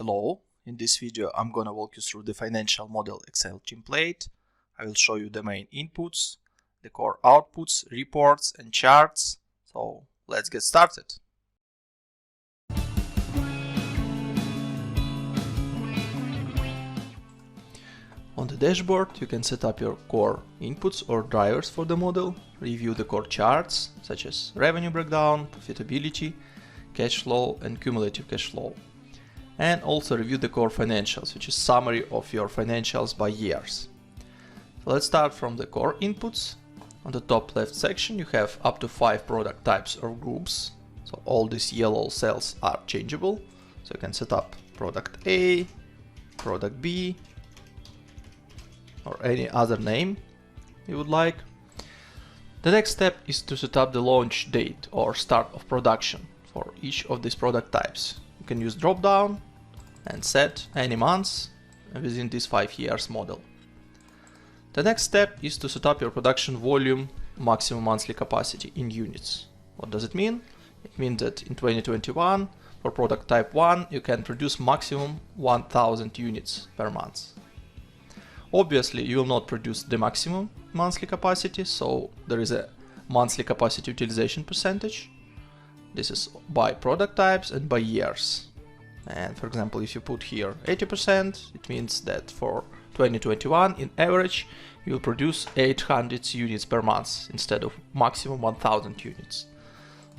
Hello, in this video I'm gonna walk you through the financial model Excel template. I will show you the main inputs, the core outputs, reports and charts. So let's get started. On the dashboard you can set up your core inputs or drivers for the model, review the core charts such as revenue breakdown, profitability, cash flow and cumulative cash flow. And also review the core financials, which is summary of your financials by years. So let's start from the core inputs. On the top left section you have up to 5 product types or groups. So all these yellow cells are changeable. So you can set up product A, product B, or any other name you would like. The next step is to set up the launch date or start of production for each of these product types. You can use drop down and set any months within this 5 years model. The next step is to set up your production volume maximum monthly capacity in units. What does it mean? It means that in 2021 for product type 1 you can produce maximum 1000 units per month. Obviously you will not produce the maximum monthly capacity, so there is a monthly capacity utilization percentage. This is by product types and by years. And for example, if you put here 80%, it means that for 2021 in average you will produce 800 units per month instead of maximum 1000 units.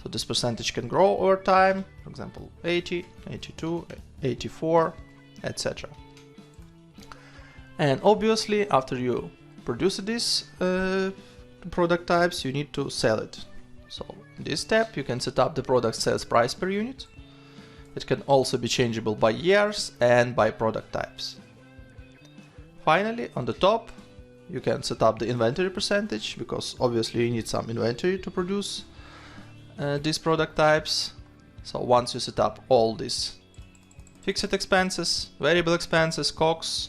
So this percentage can grow over time, for example 80, 82, 84, etc. And obviously after you produce these product types you need to sell it. So in this step you can set up the product sales price per unit. It can also be changeable by years and by product types. Finally, on the top you can set up the inventory percentage, because obviously you need some inventory to produce these product types. So once you set up all these fixed expenses, variable expenses, COGS,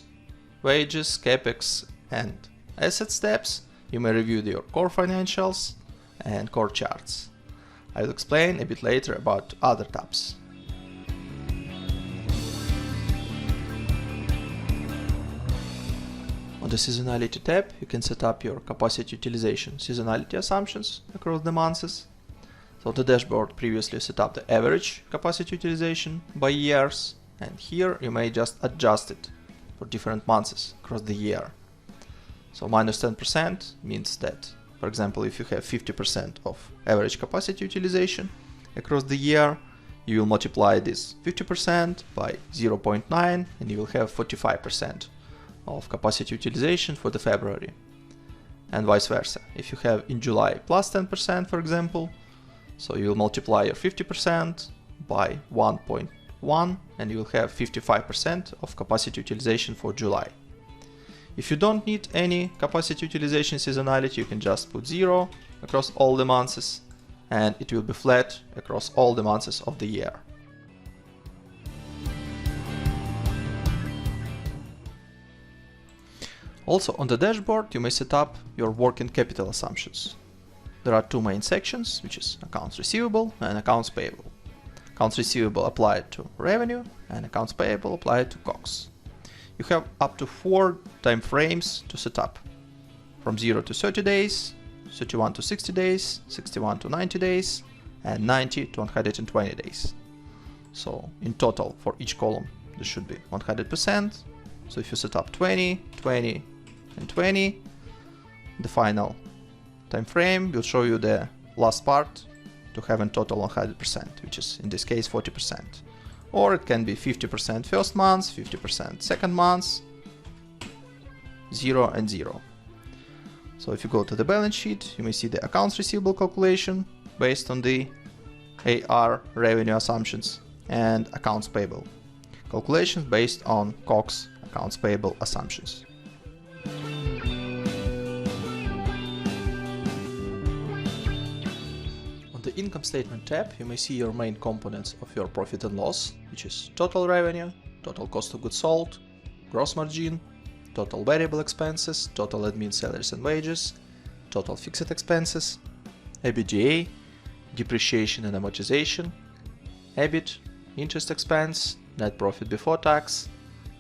wages, CapEx and asset steps, you may review your core financials and core charts. I will explain a bit later about other tabs. On the Seasonality tab you can set up your capacity utilization seasonality assumptions across the months. So the dashboard previously set up the average capacity utilization by years, and here you may just adjust it for different months across the year. So minus 10% means that, for example, if you have 50% of average capacity utilization across the year, you will multiply this 50% by 0.9 and you will have 45% of capacity utilization for the February. And vice versa. If you have in July plus 10%, for example, so you will multiply your 50% by 1.1 and you will have 55% of capacity utilization for July. If you don't need any capacity utilization seasonality, you can just put 0 across all the months and it will be flat across all the months of the year. Also on the dashboard you may set up your working capital assumptions. There are 2 main sections, which is accounts receivable and accounts payable. Accounts receivable applied to revenue and accounts payable applied to COGS. You have up to 4 time frames to set up, from 0 to 30 days, 31 to 60 days, 61 to 90 days, and 90 to 120 days. So in total for each column this should be 100%. So if you set up 20, 20, and 20, the final time frame will show you the last part to have in total 100%, which is in this case 40%. Or it can be 50% first month, 50% second month, 0 and 0. So if you go to the balance sheet, you may see the accounts receivable calculation based on the AR revenue assumptions and accounts payable calculations based on COGS accounts payable assumptions. On the income statement tab you may see your main components of your profit and loss, which is total revenue, total cost of goods sold, gross margin, total variable expenses, total admin salaries and wages, total fixed expenses, EBITDA, depreciation and amortization, EBIT, interest expense, net profit before tax,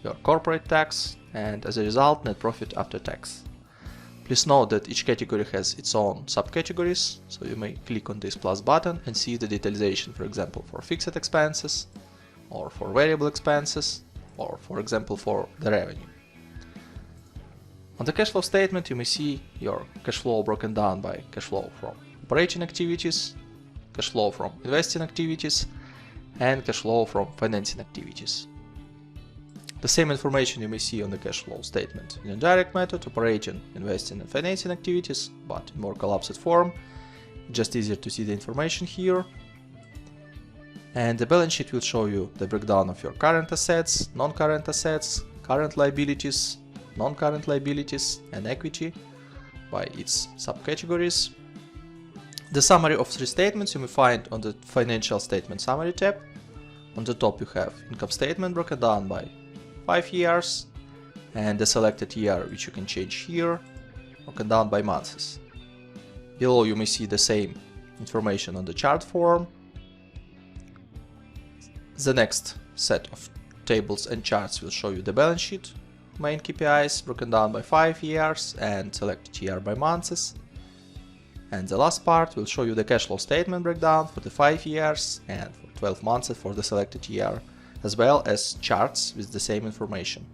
your corporate tax, and as a result, net profit after tax. Please note that each category has its own subcategories, so you may click on this plus button and see the detailization, for example, for fixed expenses, or for variable expenses, or for example for the revenue. On the cash flow statement, you may see your cash flow broken down by cash flow from operating activities, cash flow from investing activities, and cash flow from financing activities. The same information you may see on the cash flow statement in a direct method, operating, investing, and financing activities, but in more collapsed form. Just easier to see the information here. And the balance sheet will show you the breakdown of your current assets, non-current assets, current liabilities, non-current liabilities, and equity by its subcategories. The summary of three statements you may find on the Financial Statement Summary tab. On the top you have income statement broken down by 5 years, and the selected year, which you can change here, broken down by months. Below you may see the same information on the chart form. The next set of tables and charts will show you the balance sheet, main KPIs broken down by 5 years and selected year by months. And the last part will show you the cash flow statement breakdown for the 5 years and for 12 months for the selected year, as well as charts with the same information.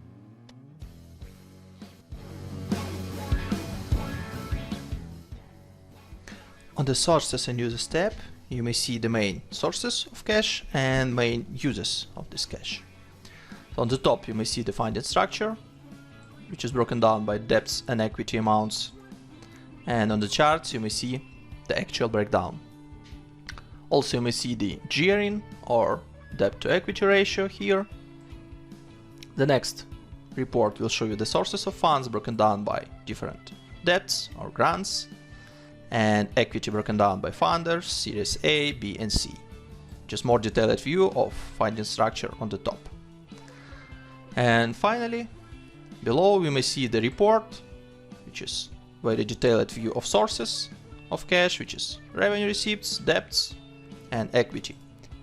On the Sources and Uses tab, you may see the main sources of cash and main uses of this cash. So on the top you may see the funding structure, which is broken down by debts and equity amounts, and on the charts you may see the actual breakdown. Also you may see the gearing or debt to equity ratio here. The next report will show you the sources of funds broken down by different debts or grants, and equity broken down by funders, series A, B, and C. Just more detailed view of funding structure on the top. And finally, below we may see the report, which is very detailed view of sources of cash, which is revenue receipts, debts, and equity,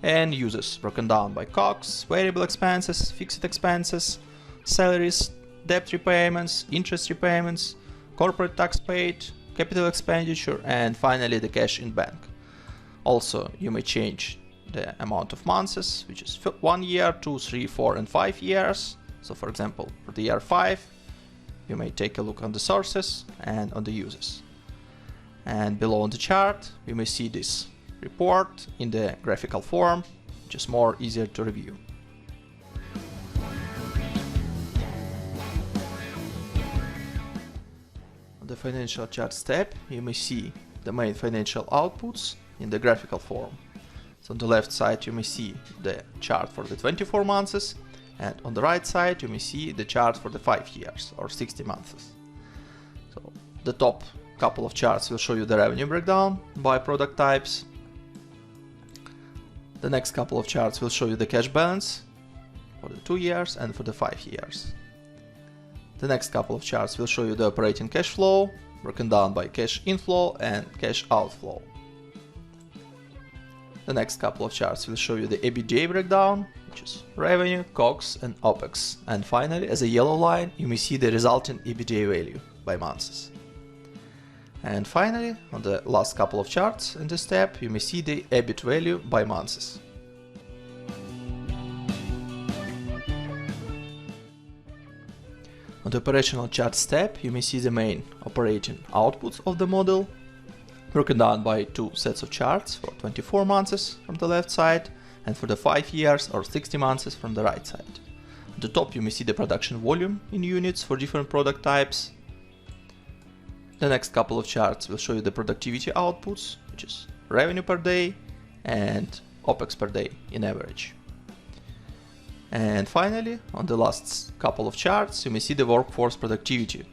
and uses broken down by COGS, variable expenses, fixed expenses, salaries, debt repayments, interest repayments, corporate tax paid, capital expenditure, and finally the cash in bank. Also, you may change the amount of months, which is 1 year, 2, 3, 4, and 5 years. So for example, for the year 5, you may take a look on the sources and on the uses. And below on the chart, you may see this report in the graphical form, which is more easier to review. On the Financial Charts tab, you may see the main financial outputs in the graphical form. So on the left side you may see the chart for the 24 months, and on the right side you may see the chart for the 5 years or 60 months. So the top couple of charts will show you the revenue breakdown by product types. The next couple of charts will show you the cash balance for the 2 years and for the 5 years. The next couple of charts will show you the operating cash flow, broken down by cash inflow and cash outflow. The next couple of charts will show you the EBITDA breakdown, which is revenue, COGS, and OPEX. And finally, as a yellow line, you may see the resulting EBITDA value by months. And finally, on the last couple of charts in this tab, you may see the EBIT value by months. On the Operational Charts tab, you may see the main operating outputs of the model, broken down by 2 sets of charts for 24 months from the left side and for the 5 years or 60 months from the right side. At the top you may see the production volume in units for different product types. The next couple of charts will show you the productivity outputs, which is revenue per day and OPEX per day in average. And finally, on the last couple of charts, you may see the workforce productivity,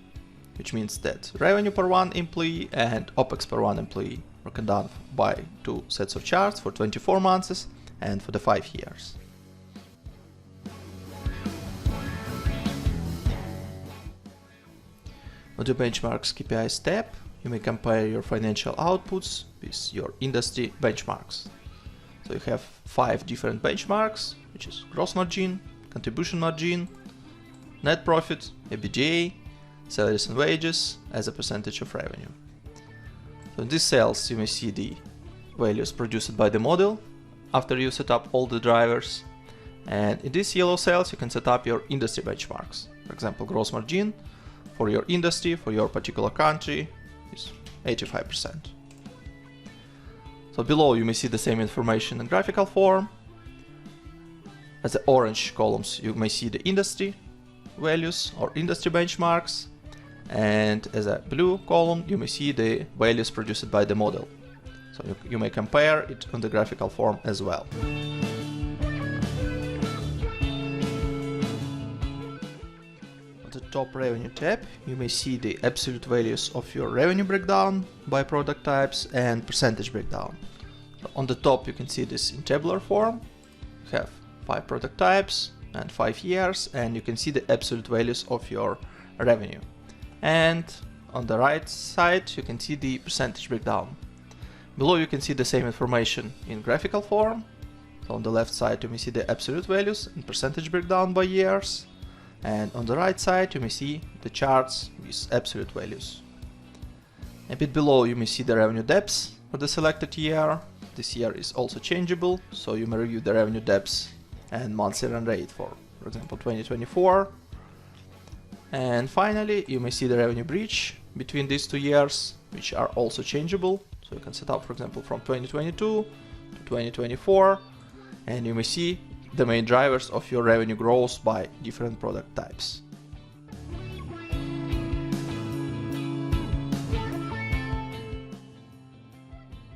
which means that revenue per one employee and OPEX per one employee, broken down by 2 sets of charts for 24 months and for the 5 years. On the Benchmarks KPIs tab, you may compare your financial outputs with your industry benchmarks. So you have 5 different benchmarks, which is gross margin, contribution margin, net profit, EBITDA, salaries and wages as a percentage of revenue. So in these cells you may see the values produced by the model after you set up all the drivers, and in these yellow cells you can set up your industry benchmarks. For example, gross margin for your industry, for your particular country is 85%. So below you may see the same information in graphical form. As the orange columns you may see the industry values or industry benchmarks, and as a blue column you may see the values produced by the model. So you may compare it on the graphical form as well. On the top revenue tab you may see the absolute values of your revenue breakdown by product types and percentage breakdown. So on the top you can see this in tabular form. You have 5 product types and 5 years, and you can see the absolute values of your revenue. And on the right side you can see the percentage breakdown. Below you can see the same information in graphical form. So on the left side you may see the absolute values and percentage breakdown by years, and on the right side you may see the charts with absolute values. A bit below you may see the revenue depths for the selected year. This year is also changeable, so you may review the revenue depths and monthly run rate for example 2024. And finally you may see the revenue bridge between these 2 years, which are also changeable. So you can set up for example from 2022 to 2024, and you may see the main drivers of your revenue growth by different product types.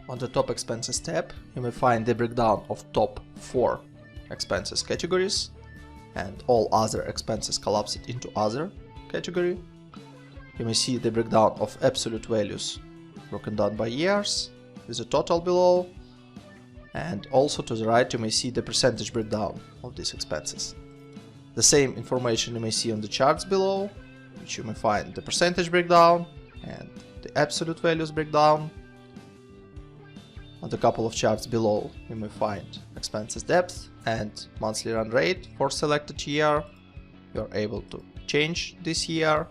On the top expenses tab you may find the breakdown of top 4 expenses categories, and all other expenses collapsed into other category. You may see the breakdown of absolute values broken down by years with a total below, and also to the right you may see the percentage breakdown of these expenses. The same information you may see on the charts below, which you may find the percentage breakdown and the absolute values breakdown. On the couple of charts below you may find expenses depth and monthly run rate for selected year. You are able to change this year,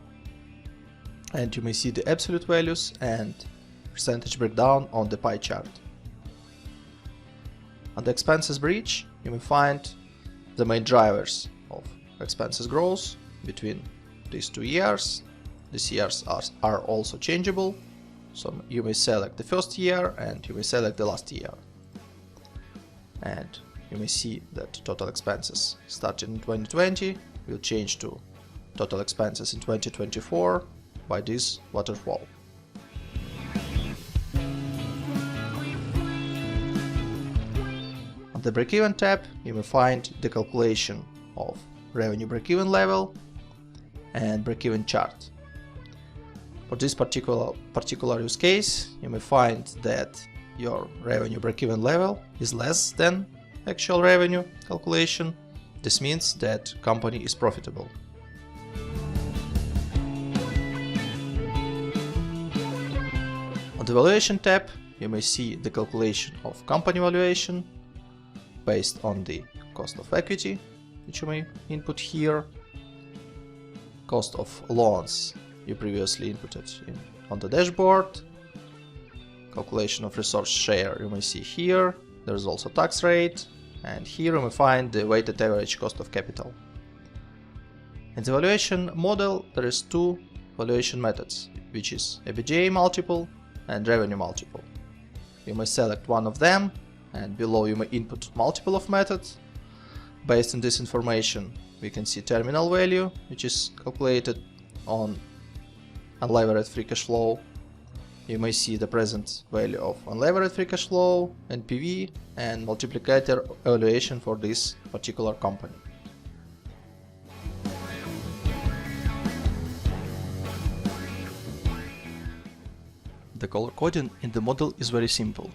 and you may see the absolute values and percentage breakdown on the pie chart. On the expenses bridge you may find the main drivers of expenses growth between these 2 years. These years are also changeable, so you may select the first year and you may select the last year. And you may see that total expenses starting in 2020 will change to total expenses in 2024 by this waterfall. On the Breakeven tab you may find the calculation of revenue breakeven level and breakeven chart. For this particular use case you may find that your revenue breakeven level is less than actual revenue calculation. This means that company is profitable. On the Valuation tab you may see the calculation of company valuation based on the cost of equity, which you may input here, cost of loans you previously inputted on the dashboard, calculation of resource share you may see here. There is also tax rate, and here you may find the weighted average cost of capital. In the valuation model there is 2 valuation methods, which is EBITDA multiple and revenue multiple. You may select one of them, and below you may input multiple of methods. Based on this information we can see terminal value, which is calculated on unlevered free cash flow. You may see the present value of unlevered free cash flow, NPV, and multiplicator evaluation for this particular company. The color coding in the model is very simple.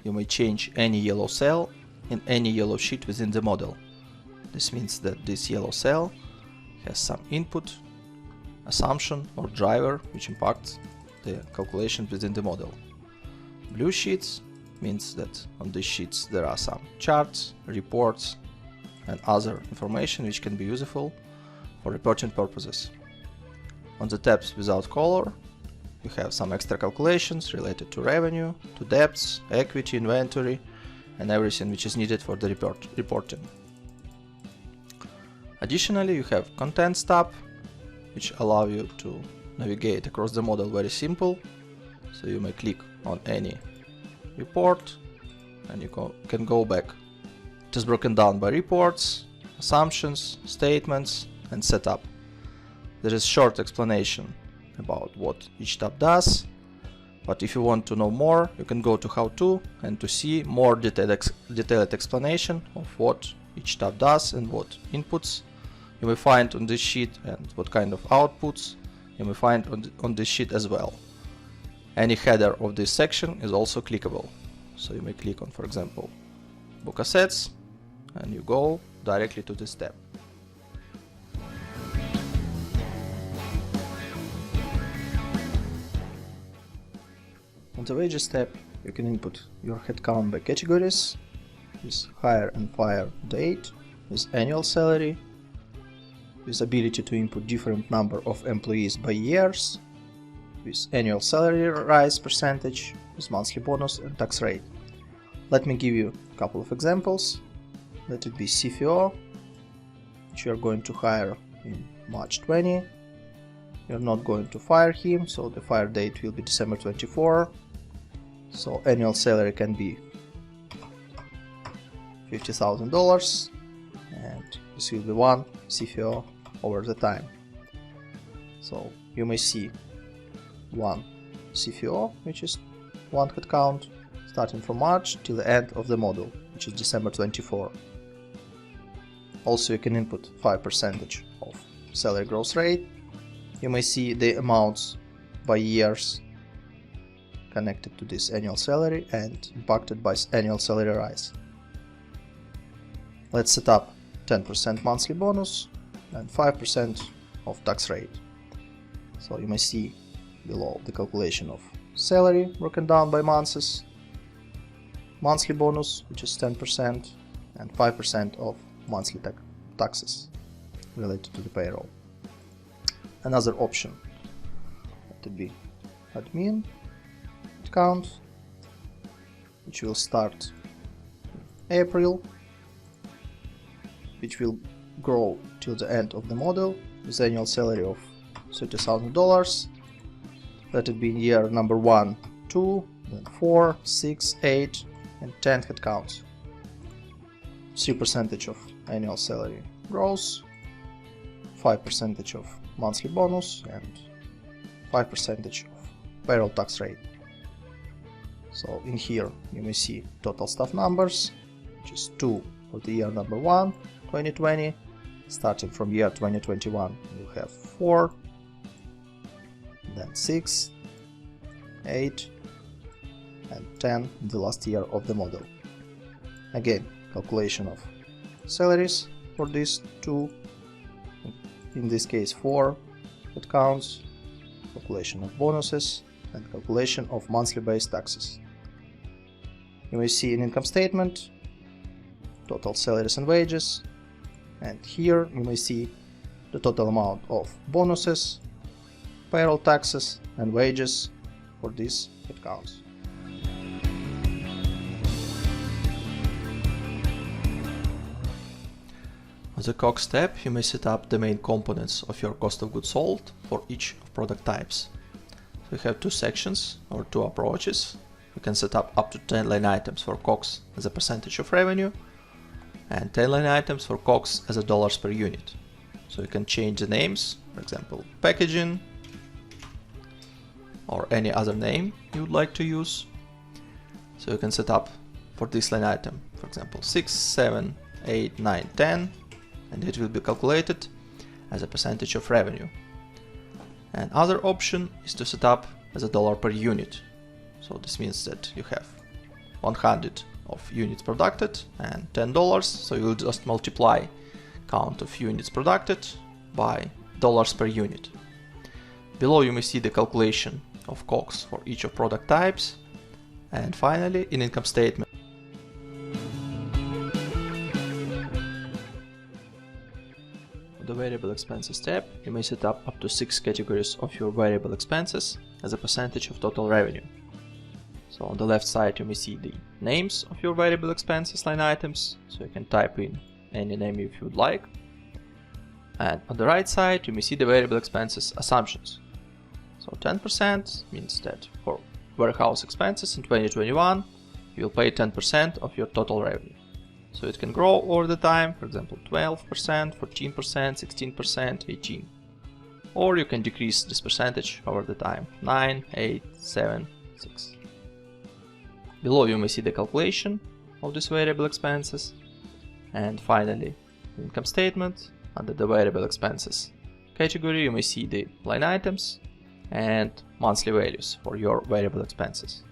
You may change any yellow cell in any yellow sheet within the model. This means that this yellow cell has some input, assumption or driver which impacts the calculation within the model. Blue sheets means that on these sheets there are some charts, reports and other information which can be useful for reporting purposes. On the tabs without color, you have some extra calculations related to revenue, to debts, equity, inventory, and everything which is needed for the reporting. Additionally, you have Contents tab, which allow you to navigate across the model very simple. So you may click on any report and you can go back. It is broken down by reports, assumptions, statements, and setup. There is short explanation about what each tab does, but if you want to know more, you can go to How To and to see more detailed explanation of what each tab does and what inputs you may find on this sheet and what kind of outputs you may find on this sheet as well. Any header of this section is also clickable, so you may click on, for example, Book Assets, and you go directly to this tab. On the Wages tab, you can input your headcount by categories, with hire and fire date, with annual salary, with ability to input different number of employees by years, with annual salary rise percentage, with monthly bonus and tax rate. Let me give you a couple of examples. Let it be CFO, which you are going to hire in March 20. You're not going to fire him, so the fire date will be December 24. So annual salary can be $50,000, and this will be one CFO over the time. So you may see one CFO, which is one headcount, starting from March till the end of the model, which is December 24. Also, you can input 5% of salary growth rate. You may see the amounts by years connected to this annual salary and impacted by annual salary rise. Let's set up 10% monthly bonus and 5% of tax rate. So you may see below the calculation of salary broken down by months, monthly bonus, which is 10%, and 5% of monthly taxes related to the payroll. Another option would be admin account, which will start in April, which will grow till the end of the model with annual salary of $30,000. Let it be in year number 1, 2, then 4, 6, 8, and 10 headcounts. 3% of annual salary growth, 5% of monthly bonus, and 5% of payroll tax rate. So in here you may see total staff numbers, which is 2 for the year number 1, 2020. Starting from year 2021, you have 4, then 6, 8, and 10 in the last year of the model. Again, calculation of salaries for these two, in this case 4 headcounts, calculation of bonuses, and calculation of monthly based taxes. You may see an income statement, total salaries and wages, and here you may see the total amount of bonuses, payroll taxes, and wages for these headcounts. On the COGS tab, you may set up the main components of your cost of goods sold for each of product types. So we have two sections or two approaches. You can set up to 10 line items for COGS as a percentage of revenue and 10 line items for COGS as a dollars per unit. So you can change the names, for example, packaging or any other name you would like to use. So you can set up for this line item, for example, 6, 7, 8, 9, 10, and it will be calculated as a percentage of revenue. And other option is to set up as a dollar per unit. So this means that you have 100 of units produced and $10, so you will just multiply count of units produced by dollars per unit. Below you may see the calculation of COGS for each of product types And finally, in income statement. For the variable expenses tab, you may set up to 6 categories of your variable expenses as a percentage of total revenue. So on the left side, you may see the names of your variable expenses line items, so you can type in any name if you would like. And on the right side, you may see the variable expenses assumptions. So 10% means that for warehouse expenses in 2021, you will pay 10% of your total revenue. So it can grow over the time, for example, 12%, 14%, 16%, 18%. Or you can decrease this percentage over the time, 9, 8, 7, 6. Below you may see the calculation of these variable expenses. And finally, income statement, under the variable expenses category, you may see the line items and monthly values for your variable expenses.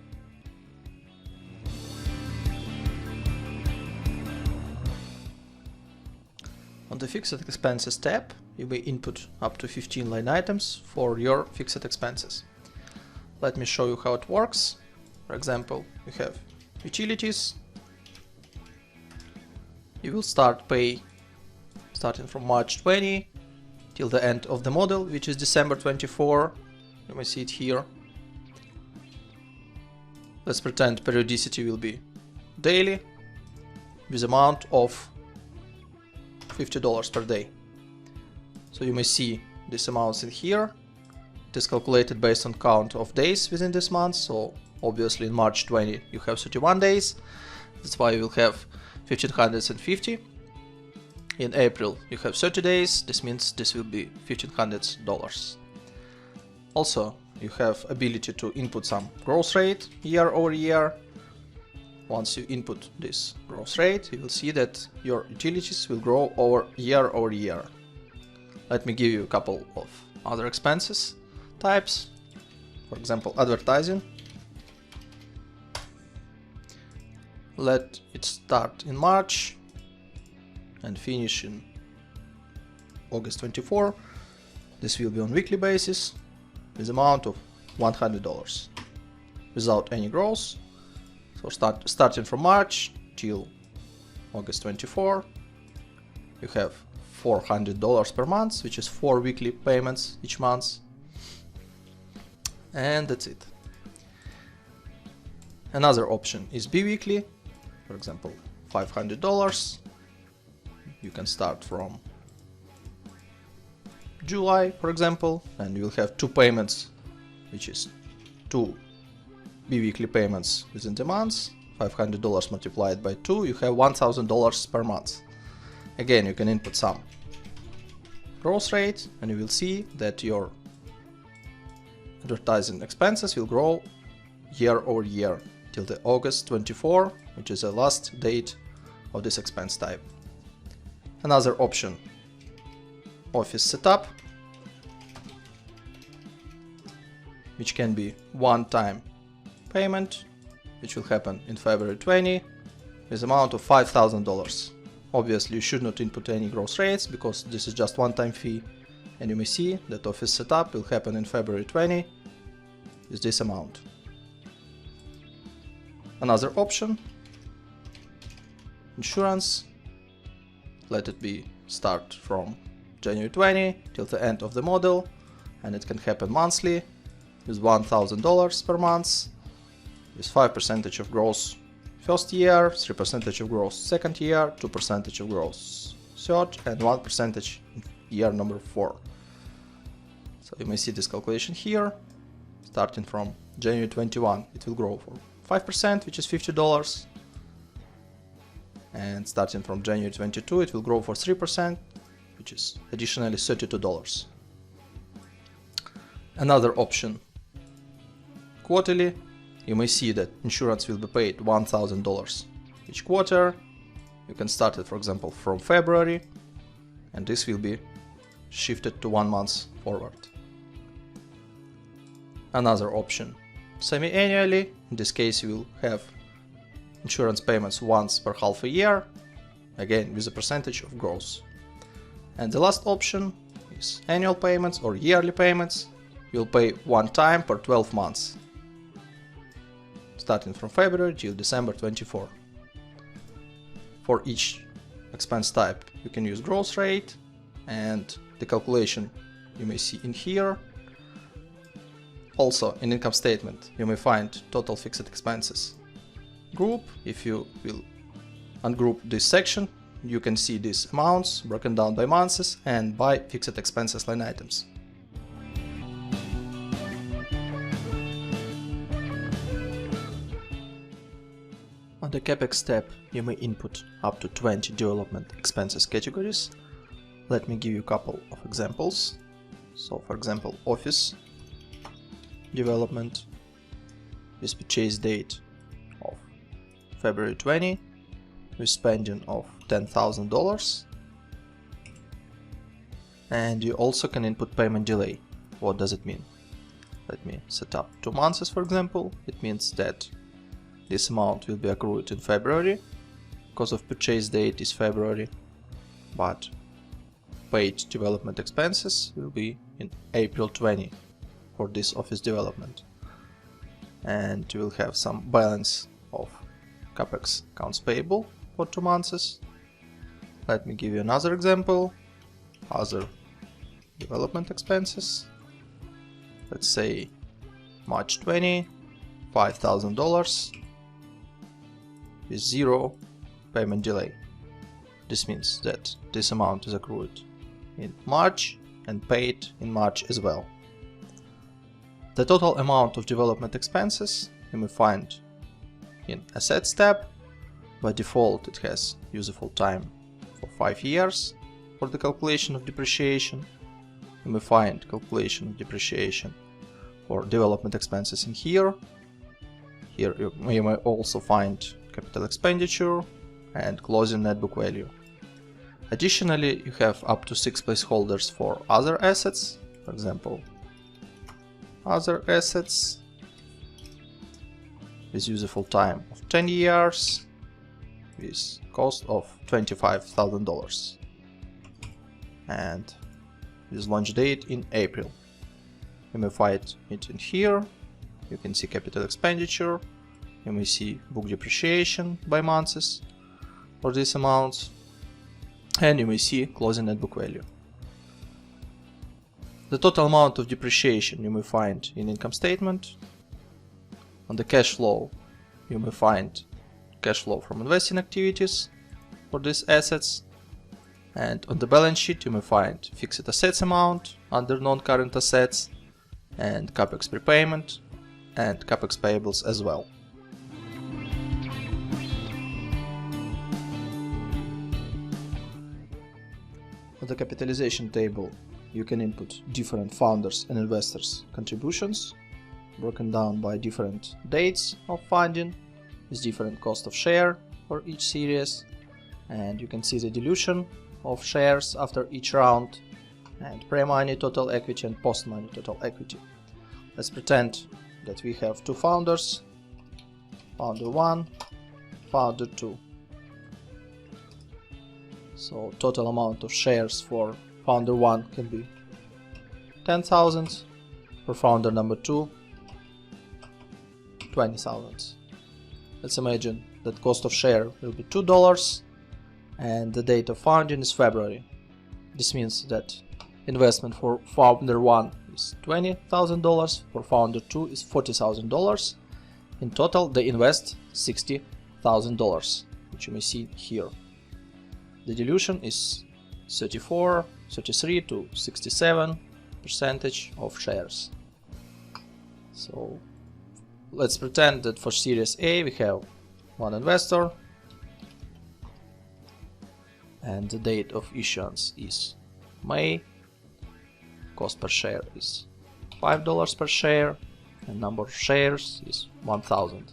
On the fixed expenses tab, you may input up to 15 line items for your fixed expenses. Let me show you how it works. For example, you have utilities. You will start pay starting from March 20 till the end of the model, which is December 24. You may see it here. Let's pretend periodicity will be daily with amount of $50 per day. So you may see these amounts in here. It is calculated based on count of days within this month. So obviously in March 20 you have 31 days. That's why you will have 1550. In April you have 30 days. This means this will be $1500. Also, you have ability to input some growth rate year over year. Once you input this growth rate, you will see that your utilities will grow over year. Let me give you a couple of other expenses types. For example, advertising. Let it start in March and finish in August 24. This will be on weekly basis with amount of $100 without any growth. So starting from March till August 24, you have $400 per month, which is 4 weekly payments each month. And that's it. Another option is bi-weekly. For example, $500. You can start from July, for example, and you will have 2 payments, which is 2 bi-weekly payments within the month. $500 multiplied by 2, you have $1,000 per month. Again, you can input some growth rate and you will see that your advertising expenses will grow year over year till the August 24, which is the last date of this expense type. Another option, office setup, which can be one-time payment, which will happen in February 20 with amount of $5,000. Obviously, you should not input any growth rates because this is just one-time fee, and you may see that office setup will happen in February 20 with this amount. Another option, insurance. Let it be start from January 20 till the end of the model, and it can happen monthly with $1,000 per month, with 5% of growth first year, 3% of growth second year, 2% of growth third, and 1% year number 4. So you may see this calculation here. Starting from January 21, it will grow for 5%, which is $50. And starting from January 22, it will grow for 3%, which is additionally $32. Another option, quarterly. You may see that insurance will be paid $1,000 each quarter. You can start it, for example, from February, and this will be shifted to 1 month forward. Another option, semi-annually. In this case, you will have insurance payments once per half a year, again with a percentage of growth. And the last option is annual payments or yearly payments. You'll pay one time per 12 months. starting from February till December 24. For each expense type you can use gross rate, and the calculation you may see in here. Also in income statement you may find total fixed expenses group. If you will ungroup this section, you can see these amounts broken down by months and by fixed expenses line items. On the CapEx tab you may input up to 20 development expenses categories. Let me give you a couple of examples. So for example, office development with purchase date of February 20 with spending of $10,000, and you also can input payment delay. What does it mean? Let me set up 2 months for example. It means that this amount will be accrued in February because of purchase date is February, but paid development expenses will be in April 20 for this office development. And you will have some balance of CapEx accounts payable for 2 months. Let me give you another example. Other development expenses. Let's say March 20, $5,000 with 0 payment delay. This means that this amount is accrued in March and paid in March as well. The total amount of development expenses you may find in Assets tab. By default it has useful time for 5 years for the calculation of depreciation. You may find calculation of depreciation for development expenses in here. Here you may also find capital expenditure and closing net book value. Additionally, you have up to 6 placeholders for other assets. For example, other assets with useful time of 10 years with cost of $25,000 and with launch date in April. You may find it in here. You can see capital expenditure. You may see book depreciation by months for these amounts, and you may see closing net book value. The total amount of depreciation you may find in income statement. On the cash flow you may find cash flow from investing activities for these assets, and on the balance sheet you may find fixed assets amount under non-current assets and capex prepayment and capex payables as well. On the capitalization table you can input different founders and investors contributions broken down by different dates of funding with different cost of share for each series, and you can see the dilution of shares after each round and pre-money total equity and post-money total equity. Let's pretend that we have 2 founders, founder 1, founder 2. So total amount of shares for founder 1 can be 10,000, for founder number 2 20,000. Let's imagine that cost of share will be $2 and the date of founding is February. This means that investment for founder 1 is $20,000, for founder 2 is $40,000. In total they invest $60,000, which you may see here. The dilution is 33 to 67% of shares. So let's pretend that for Series A we have 1 investor and the date of issuance is May. Cost per share is $5 per share and number of shares is 1,000.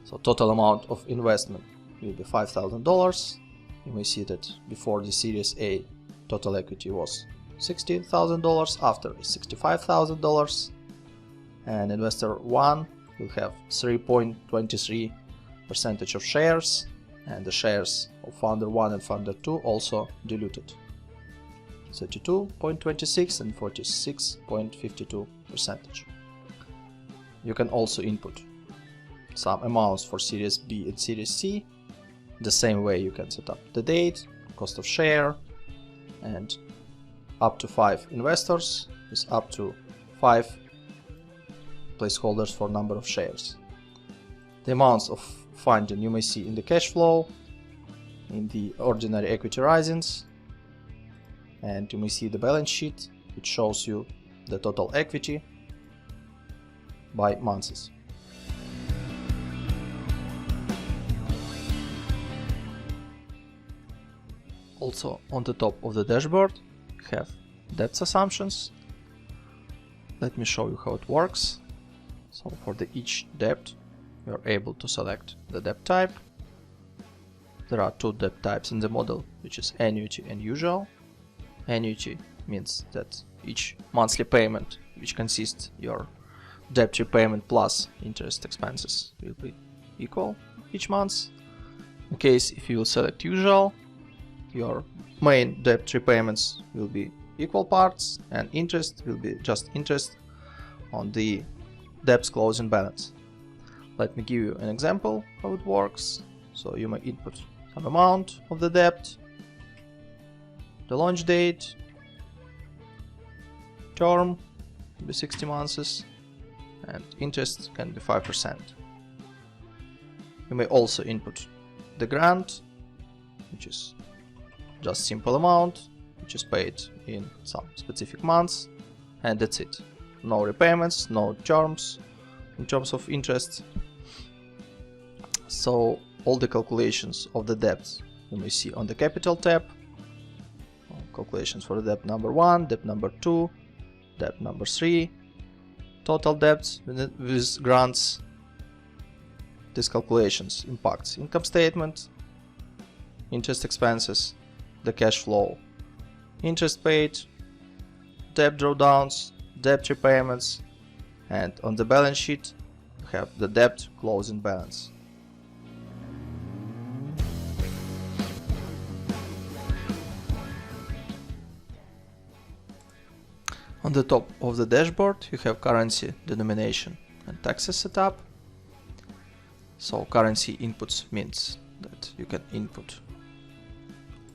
So total amount of investment will be $5,000. You may see that before the Series A total equity was $60,000, after is $65,000, and investor 1 will have 3.23% of shares, and the shares of founder 1 and founder 2 also diluted, 32.26 and 46.52%. You can also input some amounts for Series B and Series C. The same way you can set up the date, cost of share, and up to 5 investors is up to 5 placeholders for number of shares. The amounts of funding you may see in the cash flow, in the ordinary equity risings, and you may see the balance sheet, which shows you the total equity by months. Also on the top of the dashboard you have debt assumptions. Let me show you how it works. So for each debt you are able to select the debt type. There are 2 debt types in the model, which is annuity and usual. Annuity means that each monthly payment, which consists your debt repayment plus interest expenses, will be equal each month. In case if you will select usual, your main debt repayments will be equal parts and interest will be just interest on the debt's closing balance. Let me give you an example how it works. So you may input some amount of the debt, the launch date, term will be 60 months, and interest can be 5%. You may also input the grant, which is just simple amount, which is paid in some specific months, and that's it. No repayments, no terms in terms of interest. So all the calculations of the debts you may see on the Capital tab. Calculations for the debt number 1, debt number 2, debt number 3, total debts with grants. These calculations impacts income statement, interest expenses, the cash flow, interest paid, debt drawdowns, debt repayments, and on the balance sheet you have the debt closing balance. On the top of the dashboard you have currency denomination and taxes setup. So currency inputs means that you can input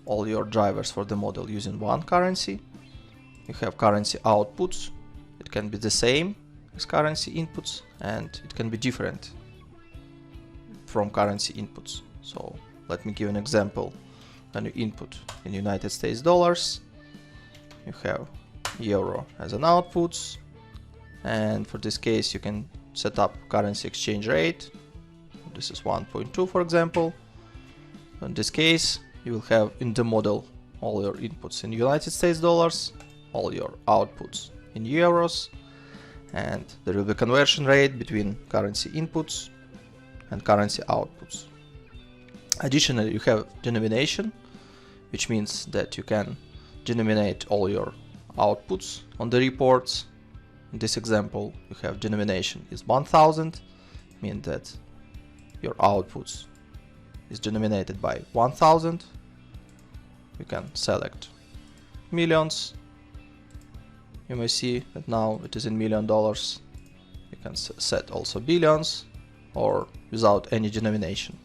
all your drivers for the model using one currency. You have currency outputs. It can be the same as currency inputs and it can be different from currency inputs. So let me give an example. When you input in United States dollars, you have euro as an outputs, and for this case you can set up currency exchange rate. This is 1.2 for example. In this case you will have in the model all your inputs in United States dollars, all your outputs in euros, and there will be conversion rate between currency inputs and currency outputs. Additionally you have denomination, which means that you can denominate all your outputs on the reports. In this example you have denomination is 1000, mean that your outputs is denominated by 1000. You can select millions. You may see that now it is in $1,000,000. You can set also billions or without any denomination.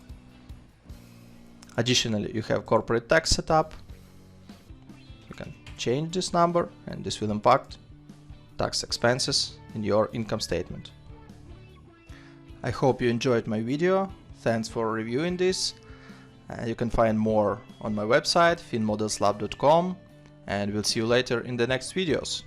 Additionally you have corporate tax setup. You can change this number and this will impact tax expenses in your income statement. I hope you enjoyed my video. Thanks for reviewing this. You can find more on my website finmodelslab.com, and we'll see you later in the next videos.